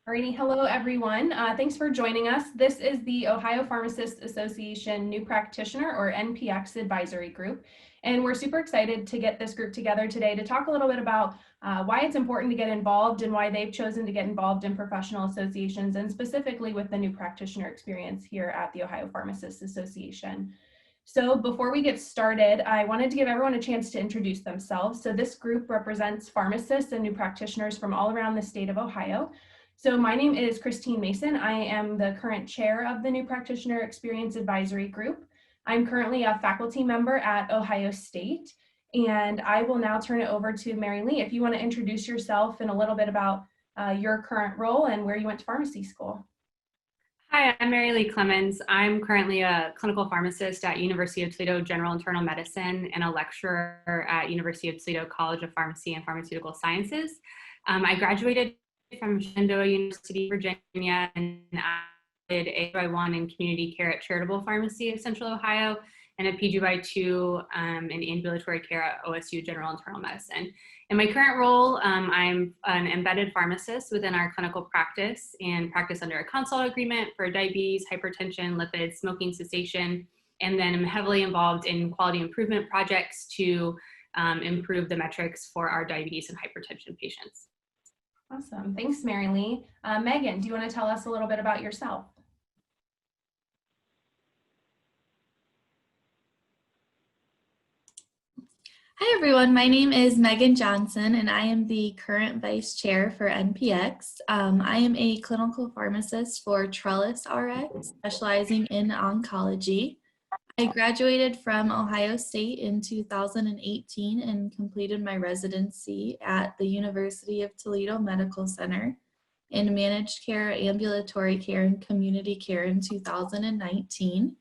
Alrighty, hello everyone. Thanks for joining us. This is the Ohio Pharmacists Association New Practitioner or NPX Advisory Group. And we're super excited to get this group together today to talk a little bit about why it's important to get involved and why they've chosen to get involved in professional associations and specifically with the New Practitioner Experience here at the Ohio Pharmacists Association. So before we get started, I wanted to give everyone a chance to introduce themselves. So this group represents pharmacists and new practitioners from all around the state of Ohio. So my name is Christine Mason. I am the current chair of the New Practitioner Experience Advisory Group. I'm currently a faculty member at Ohio State, and I will now turn it over to Mary Lee. If you want to introduce yourself and a little bit about your current role and where you went to pharmacy school. Hi, I'm Mary Lee Clemens. I'm currently a clinical pharmacist at University of Toledo General Internal Medicine and a lecturer at University of Toledo College of Pharmacy and Pharmaceutical Sciences. I graduated from Shenandoah University, Virginia, and I did a PGY1 in community care at Charitable Pharmacy of Central Ohio and a PGY2 in ambulatory care at OSU General Internal Medicine. In my current role, I'm an embedded pharmacist within our clinical practice and practice under a consult agreement for diabetes, hypertension, lipids, smoking cessation, and then I'm heavily involved in quality improvement projects to improve the metrics for our diabetes and hypertension patients. Awesome. Thanks, Mary Lee. Megan, do you want to tell us a little bit about yourself? Hi everyone, my name is Megan Johnson and I am the current vice chair for NPX. I am a clinical pharmacist for Trellis RX, specializing in oncology. I graduated from Ohio State in 2018 and completed my residency at the University of Toledo Medical Center in managed care, ambulatory care, and community care in 2019.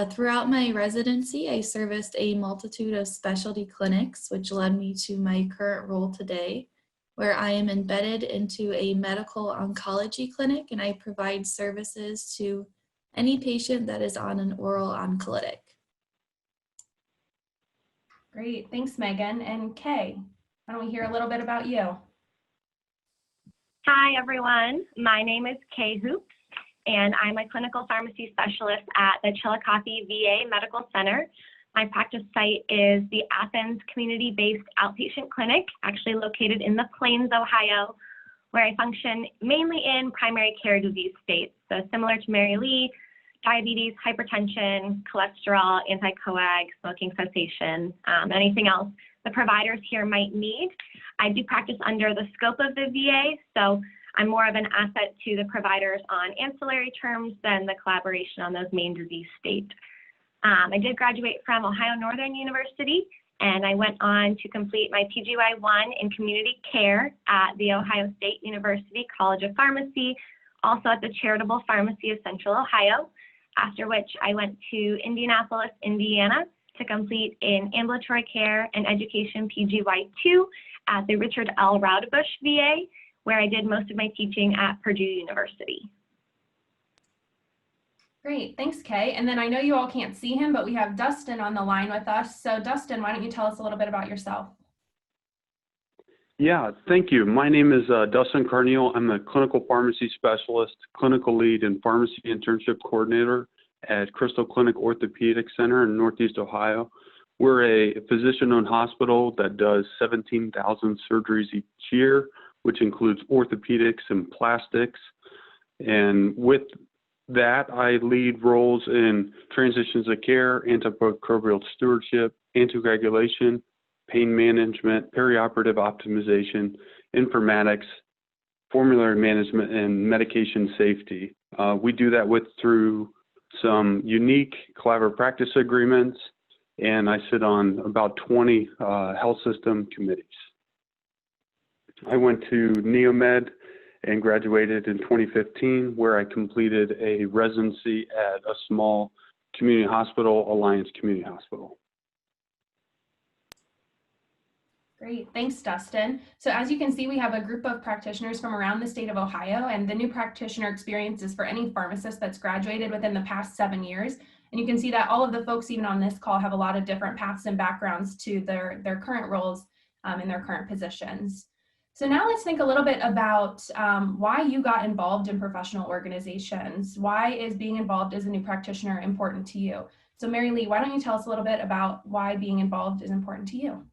Throughout my residency, I serviced a multitude of specialty clinics, which led me to my current role today, where I am embedded into a medical oncology clinic and I provide services to any patient that is on an oral oncolytic. Great, thanks Megan. And Kay, why don't we hear a little bit about you? Hi everyone, my name is Kay Hoops and I'm a clinical pharmacy specialist at the Chillicothe VA Medical Center. My practice site is the Athens community-based outpatient clinic, actually located in the Plains, Ohio, where I function mainly in primary care disease states. So similar to Mary Lee, diabetes, hypertension, cholesterol, anti-coag, smoking cessation, anything else the providers here might need. I do practice under the scope of the VA, so I'm more of an asset to the providers on ancillary terms than the collaboration on those main disease states. I did graduate from Ohio Northern University, and I went on to complete my PGY1 in community care at the Ohio State University College of Pharmacy, also at the Charitable Pharmacy of Central Ohio, after which I went to Indianapolis, Indiana to complete in ambulatory care and education PGY2 at the Richard L. Raudebush VA, where I did most of my teaching at Purdue University. Great, thanks Kay. And then I know you all can't see him, but we have Dustin on the line with us. So Dustin, why don't you tell us a little bit about yourself? Yeah, thank you. My name is Dustin Carneal. I'm a clinical pharmacy specialist, clinical lead, and pharmacy internship coordinator at Crystal Clinic Orthopedic Center in Northeast Ohio. We're a physician-owned hospital that does 17,000 surgeries each year, which includes orthopedics and plastics. And with that, I lead roles in transitions of care, antimicrobial stewardship, anticoagulation, pain management, perioperative optimization, informatics, formulary management, and medication safety. We do that through some unique collaborative practice agreements, and I sit on about 20 health system committees. I went to Neomed and graduated in 2015, where I completed a residency at a small community hospital, Alliance Community Hospital. Great, thanks Dustin. So as you can see, we have a group of practitioners from around the state of Ohio, and the New Practitioner Experience is for any pharmacist that's graduated within the past 7 years. And you can see that all of the folks even on this call have a lot of different paths and backgrounds to their current roles in their current positions. So now let's think a little bit about why you got involved in professional organizations. Why is being involved as a new practitioner important to you? So Mary Lee, why don't you tell us a little bit about why being involved is important to you?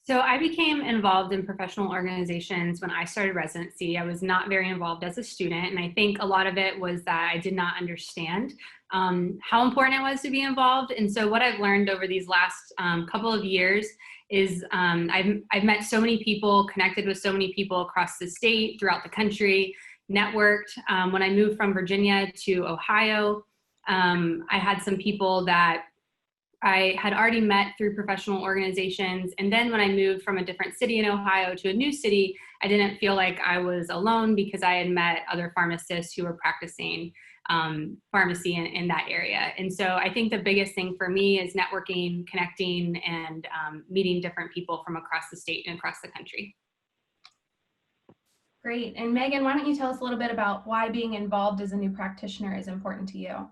So I became involved in professional organizations when I started residency. I was not very involved as a student, and I think a lot of it was that I did not understand how important it was to be involved. And so what I've learned over these last couple of years is I've met so many people, connected with so many people across the state, throughout the country, networked. When I moved from Virginia to Ohio, I had some people that I had already met through professional organizations. And then when I moved from a different city in Ohio to a new city, I didn't feel like I was alone because I had met other pharmacists who were practicing pharmacy in that area. And so I think the biggest thing for me is networking, connecting, and meeting different people from across the state and across the country. Great. And Megan, why don't you tell us a little bit about why being involved as a new practitioner is important to you?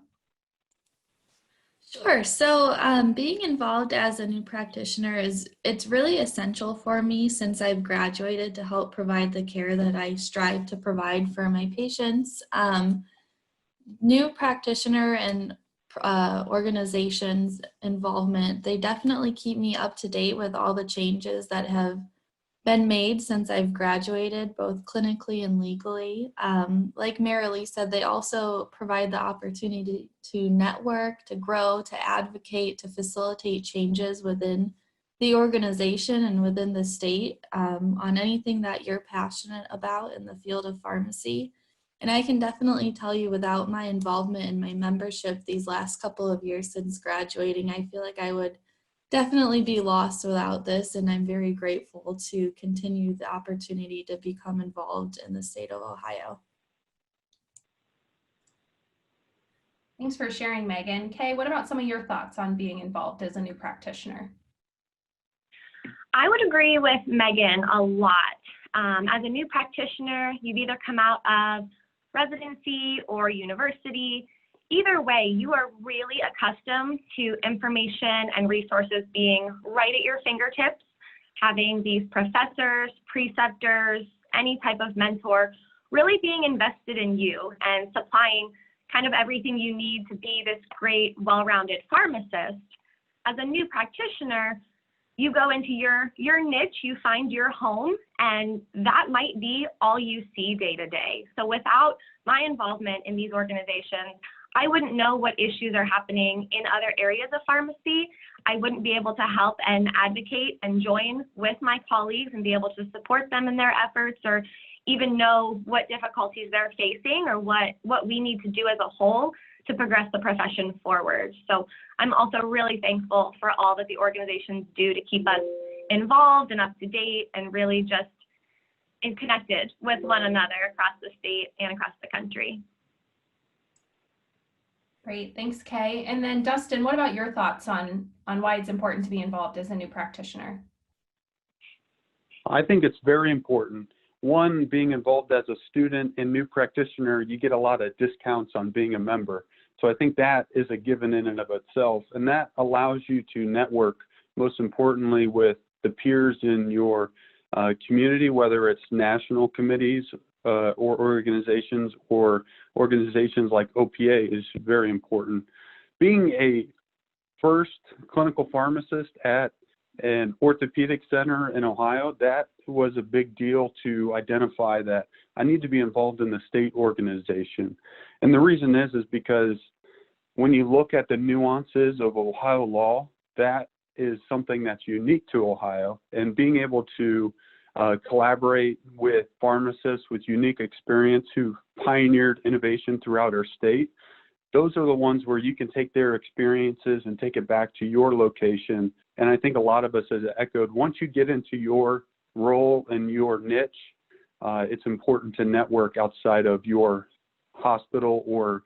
Sure. So being involved as a new practitioner it's really essential for me since I've graduated to help provide the care that I strive to provide for my patients. New practitioner and organizations involvement, they definitely keep me up to date with all the changes that have been made since I've graduated, both clinically and legally. Like Mary Lee said, they also provide the opportunity to network, to grow, to advocate, to facilitate changes within the organization and within the state on anything that you're passionate about in the field of pharmacy. And I can definitely tell you without my involvement in my membership these last couple of years since graduating, I feel like I would definitely be lost without this, and I'm very grateful to continue the opportunity to become involved in the state of Ohio. Thanks for sharing, Megan. Kay, what about some of your thoughts on being involved as a new practitioner? I would agree with Megan a lot. As a new practitioner, you've either come out of residency or university. Either way, you are really accustomed to information and resources being right at your fingertips, having these professors, preceptors, any type of mentor really being invested in you and supplying kind of everything you need to be this great, well-rounded pharmacist. As a new practitioner, you go into your niche, you find your home, and that might be all you see day to day. So without my involvement in these organizations, I wouldn't know what issues are happening in other areas of pharmacy. I wouldn't be able to help and advocate and join with my colleagues and be able to support them in their efforts, or even know what difficulties they're facing or what we need to do as a whole to progress the profession forward. So I'm also really thankful for all that the organizations do to keep us involved and up to date and really just connected with one another across the state and across the country. Great, thanks, Kay. And then Dustin, what about your thoughts on why it's important to be involved as a new practitioner? I think it's very important. One, being involved as a student and new practitioner, you get a lot of discounts on being a member. So I think that is a given in and of itself. And that allows you to network, most importantly, with the peers in your community, whether it's national committees or organizations like OPA is very important. Being a first clinical pharmacist at an orthopedic center in Ohio, that was a big deal to identify that I need to be involved in the state organization. And the reason is because when you look at the nuances of Ohio law, that is something that's unique to Ohio, and being able to collaborate with pharmacists with unique experience who pioneered innovation throughout our state. Those are the ones where you can take their experiences and take it back to your location. And I think a lot of us has echoed, once you get into your role and your niche, it's important to network outside of your hospital or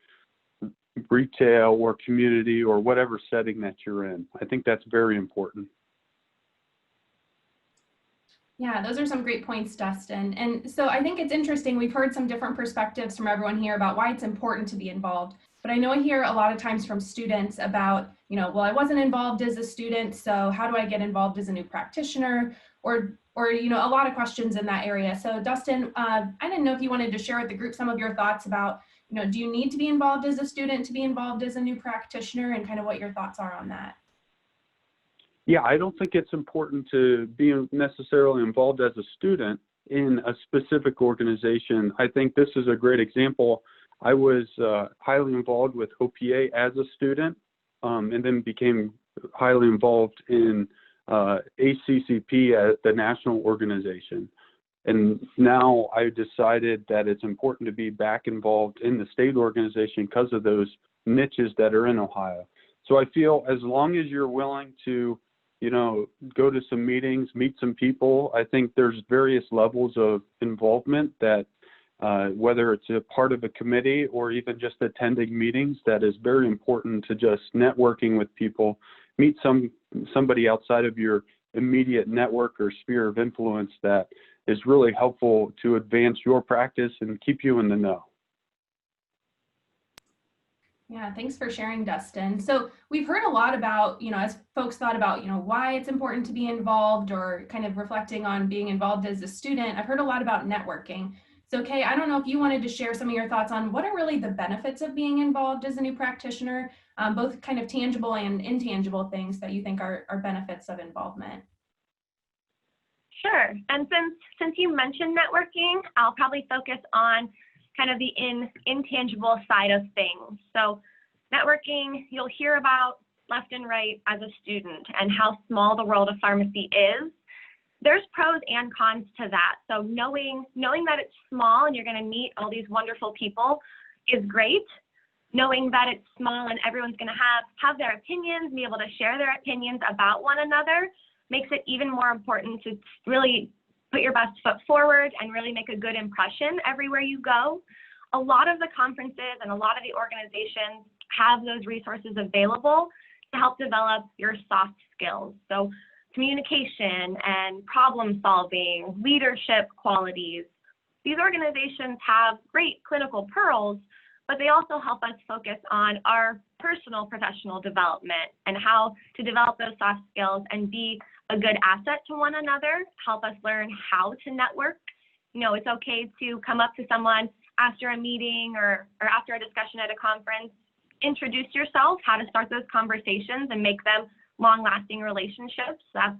retail or community or whatever setting that you're in. I think that's very important. Yeah, those are some great points, Dustin. And so I think it's interesting. We've heard some different perspectives from everyone here about why it's important to be involved. But I know I hear a lot of times from students about, well, I wasn't involved as a student, so how do I get involved as a new practitioner? or you know, a lot of questions in that area. So Dustin, I didn't know if you wanted to share with the group some of your thoughts about, you know, do you need to be involved as a student to be involved as a new practitioner, and kind of what your thoughts are on that? Yeah, I don't think it's important to be necessarily involved as a student in a specific organization. I think this is a great example. I was highly involved with OPA as a student, and then became highly involved in ACCP as the national organization. And now I decided that it's important to be back involved in the state organization because of those niches that are in Ohio. So I feel as long as you're willing to, you know, go to some meetings, meet some people, I think there's various levels of involvement that whether it's a part of a committee or even just attending meetings, that is very important to just networking with people, meet somebody outside of your immediate network or sphere of influence that is really helpful to advance your practice and keep you in the know. Yeah, thanks for sharing, Dustin. So we've heard a lot about, you know, as folks thought about, you know, why it's important to be involved or kind of reflecting on being involved as a student, I've heard a lot about networking. So Kay, I don't know if you wanted to share some of your thoughts on what are really the benefits of being involved as a new practitioner, both kind of tangible and intangible things that you think are benefits of involvement. Sure. And since you mentioned networking, I'll probably focus on kind of the intangible side of things. So networking, you'll hear about left and right as a student and how small the world of pharmacy is. There's pros and cons to that. So knowing that it's small and you're going to meet all these wonderful people is great. Knowing that it's small and everyone's going to have their opinions, be able to share their opinions about one another, makes it even more important to really put your best foot forward and really make a good impression everywhere you go. A lot of the conferences and a lot of the organizations have those resources available to help develop your soft skills. So communication and problem solving, leadership qualities. These organizations have great clinical pearls, but they also help us focus on our personal professional development and how to develop those soft skills and be a good asset to one another, help us learn how to network. You know, it's okay to come up to someone after a meeting or after a discussion at a conference, introduce yourself, how to start those conversations and make them long-lasting relationships. That's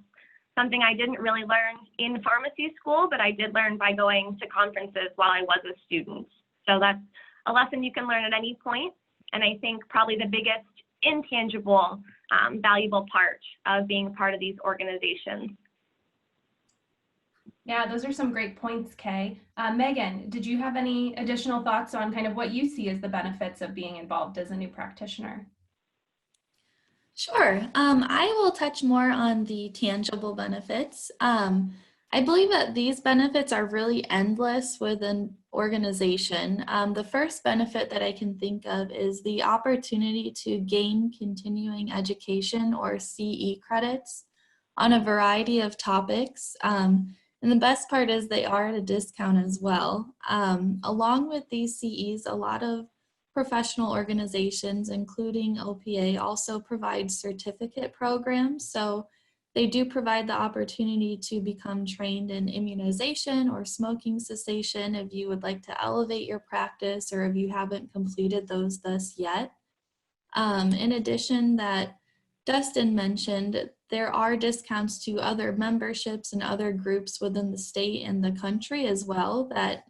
something I didn't really learn in pharmacy school, but I did learn by going to conferences while I was a student. So that's a lesson you can learn at any point. And I think probably the biggest intangible, valuable part of being part of these organizations. Yeah, those are some great points, Kay. Megan, did you have any additional thoughts on kind of what you see as the benefits of being involved as a new practitioner? Sure. I will touch more on the tangible benefits. I believe that these benefits are really endless with an organization. The first benefit that I can think of is the opportunity to gain continuing education or CE credits on a variety of topics. And the best part is they are at a discount as well. Along with these CEs, a lot of professional organizations, including OPA, also provide certificate programs. So they do provide the opportunity to become trained in immunization or smoking cessation if you would like to elevate your practice or if you haven't completed those thus yet. In addition, that Dustin mentioned, there are discounts to other memberships and other groups within the state and the country as well that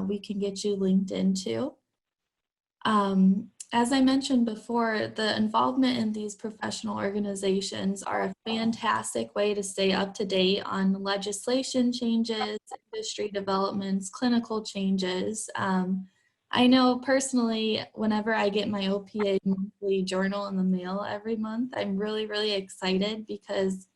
we can get you linked into. As I mentioned before, the involvement in these professional organizations are a fantastic way to stay up to date on legislation changes, industry developments, clinical changes. I know personally, whenever I get my OPA monthly journal in the mail every month, I'm really, really excited because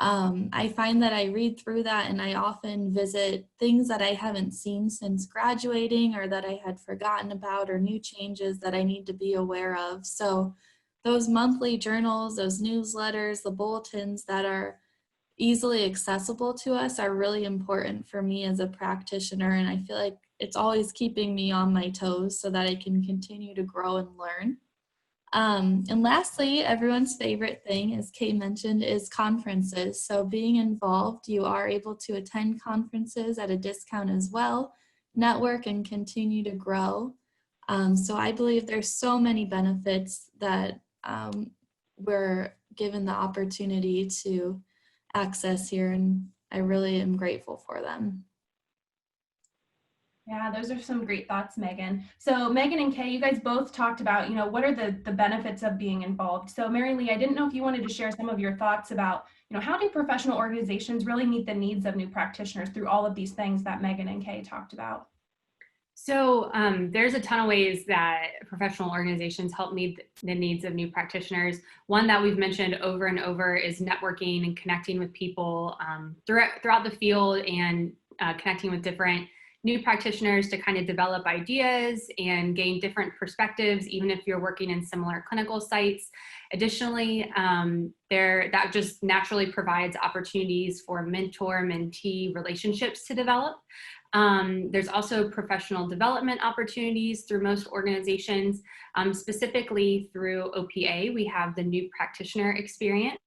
I find that I read through that and I often visit things that I haven't seen since graduating or that I had forgotten about or new changes that I need to be aware of. So those monthly journals, those newsletters, the bulletins that are easily accessible to us are really important for me as a practitioner. And I feel like it's always keeping me on my toes so that I can continue to grow and learn. And lastly, everyone's favorite thing, as Kay mentioned, is conferences. So being involved, you are able to attend conferences at a discount as well, network and continue to grow. So I believe there's so many benefits that we're given the opportunity to access here, and I really am grateful for them. Yeah, those are some great thoughts, Megan. So Megan and Kay, you guys both talked about, what are the benefits of being involved. So Mary Lee, I didn't know if you wanted to share some of your thoughts about, how do professional organizations really meet the needs of new practitioners through all of these things that Megan and Kay talked about? So there's a ton of ways that professional organizations help meet the needs of new practitioners. One that we've mentioned over and over is networking and connecting with people throughout the field, and connecting with different new practitioners to kind of develop ideas and gain different perspectives, even if you're working in similar clinical sites. Additionally, that just naturally provides opportunities for mentor-mentee relationships to develop. There's also professional development opportunities through most organizations, specifically through OPA. We have the New Practitioner Experience.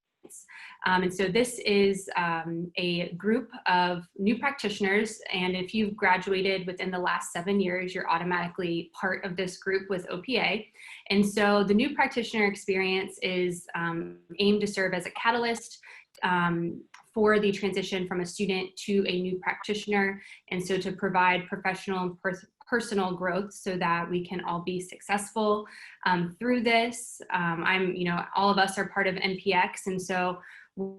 And so this is a group of new practitioners, and if you've graduated within the last 7 years, you're automatically part of this group with OPA. And so the New Practitioner Experience is aimed to serve as a catalyst for the transition from a student to a new practitioner, and so to provide professional and personal growth so that we can all be successful through this. All of us are part of NPX, and so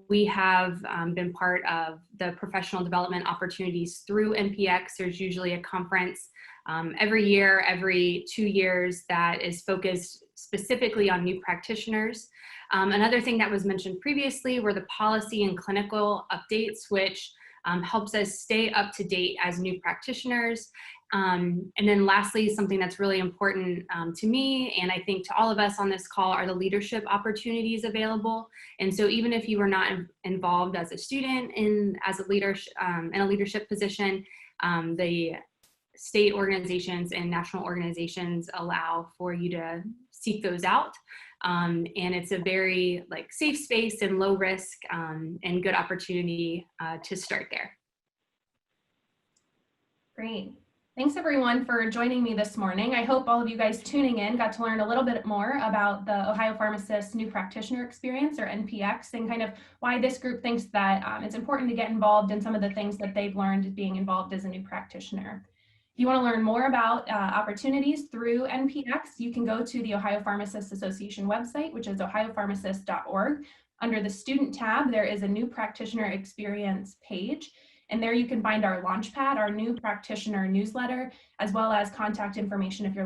we have been part of the professional development opportunities through NPX. There's usually a conference every year, every 2 years, that is focused specifically on new practitioners. Another thing that was mentioned previously were the policy and clinical updates, which helps us stay up to date as new practitioners. And then lastly, something that's really important to me, and I think to all of us on this call, are the leadership opportunities available. And so even if you were not involved as a student in a leadership position, the state organizations and national organizations allow for you to seek those out. And it's a very safe space and low risk and good opportunity to start there. Great. Thanks everyone for joining me this morning. I hope all of you guys tuning in got to learn a little bit more about the Ohio Pharmacist New Practitioner Experience, or NPX, and kind of why this group thinks that it's important to get involved in some of the things that they've learned being involved as a new practitioner. If you want to learn more about opportunities through NPX, you can go to the Ohio Pharmacists Association website, which is ohiopharmacist.org. Under the student tab, there is a New Practitioner Experience page. And there you can find our Launchpad, our new practitioner newsletter, as well as contact information if you're